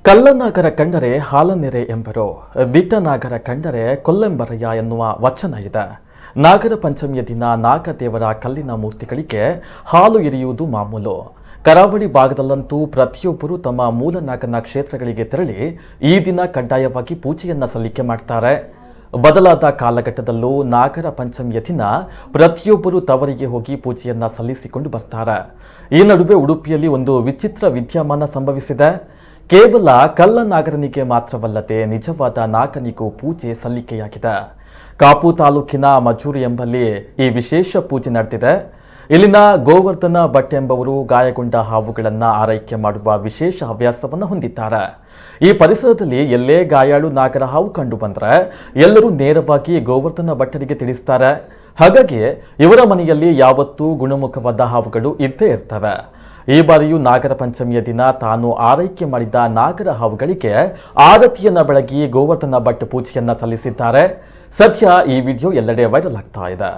ಕಳ್ಳನಾಗರ ಕಂಡರೆ ಹಾಲನೆರೆ ಎಂಬರು, ದಿಟ್ಟನಾಗರ ಕಂಡರೆ ಕೊಲ್ಲೆಂಬರಯ್ಯ ಎನ್ನುವ ವಚನ ಇದೆ. ನಾಗರ ಪಂಚಮಿಯ ದಿನ ನಾಗದೇವರ ಕಲ್ಲಿನ ಮೂರ್ತಿಗಳಿಗೆ ಹಾಲು ಎರೆಯುವುದು ಮಾಮೂಲು. ಕರಾವಳಿ ಭಾಗದಲ್ಲಂತೂ ಪ್ರತಿಯೊಬ್ಬರು ತಮ್ಮ ಮೂಲ ನಾಗನ ಕ್ಷೇತ್ರಗಳಿಗೆ ತೆರಳಿ ಈ ದಿನ ಕಡ್ಡಾಯವಾಗಿ ಪೂಜೆಯನ್ನ ಸಲ್ಲಿಕೆ ಮಾಡ್ತಾರೆ. ಬದಲಾದ ಕಾಲಘಟ್ಟದಲ್ಲೂ ನಾಗರ ಪಂಚಮಿಯ ದಿನ ಪ್ರತಿಯೊಬ್ಬರು ತವರಿಗೆ ಹೋಗಿ ಪೂಜೆಯನ್ನ ಸಲ್ಲಿಸಿಕೊಂಡು ಬರ್ತಾರೆ. ಈ ನಡುವೆ ಉಡುಪಿಯಲ್ಲಿ ಒಂದು ವಿಚಿತ್ರ ವಿದ್ಯಮಾನ ಸಂಭವಿಸಿದೆ. ಕೇವಲ ಕಳ್ಳನಾಗರನಿಗೆ ಮಾತ್ರವಲ್ಲದೆ ನಿಜವಾದ ನಾಗನಿಗೂ ಪೂಜೆ ಸಲ್ಲಿಕೆಯಾಗಿದೆ. ಕಾಪು ತಾಲೂಕಿನ ಮಜೂರು ಎಂಬಲ್ಲಿ ಈ ವಿಶೇಷ ಪೂಜೆ ನಡೆದಿದೆ. ಇಲ್ಲಿನ ಗೋವರ್ಧನ ಭಟ್ ಎಂಬವರು ಗಾಯಗೊಂಡ ಹಾವುಗಳನ್ನು ಆರೈಕೆ ಮಾಡುವ ವಿಶೇಷ ಹವ್ಯಾಸವನ್ನು ಹೊಂದಿದ್ದಾರೆ. ಈ ಪರಿಸರದಲ್ಲಿ ಎಲ್ಲೇ ಗಾಯಾಳು ನಾಗರ ಹಾವು ಕಂಡು ಬಂದರೆ ಎಲ್ಲರೂ ನೇರವಾಗಿ ಗೋವರ್ಧನ ಭಟ್ಟರಿಗೆ ತಿಳಿಸ್ತಾರೆ. ಹಾಗಾಗಿ ಇವರ ಮನೆಯಲ್ಲಿ ಯಾವತ್ತೂ ಗುಣಮುಖವಾದ ಹಾವುಗಳು ಇದ್ದೇ ಇರ್ತವೆ. ಈ ಬಾರಿಯೂ ನಾಗರ ಪಂಚಮಿಯ ದಿನ ತಾನು ಆರೈಕೆ ಮಾಡಿದ ನಾಗರ ಹಾವುಗಳಿಗೆ ಆರತಿಯನ್ನ ಬೆಳಗಿ ಗೋವರ್ಧನ ಭಟ್ ಪೂಜೆಯನ್ನ ಸಲ್ಲಿಸಿದ್ದಾರೆ. ಸದ್ಯ ಈ ವಿಡಿಯೋ ಎಲ್ಲೆಡೆ ವೈರಲ್ ಆಗ್ತಾ ಇದೆ.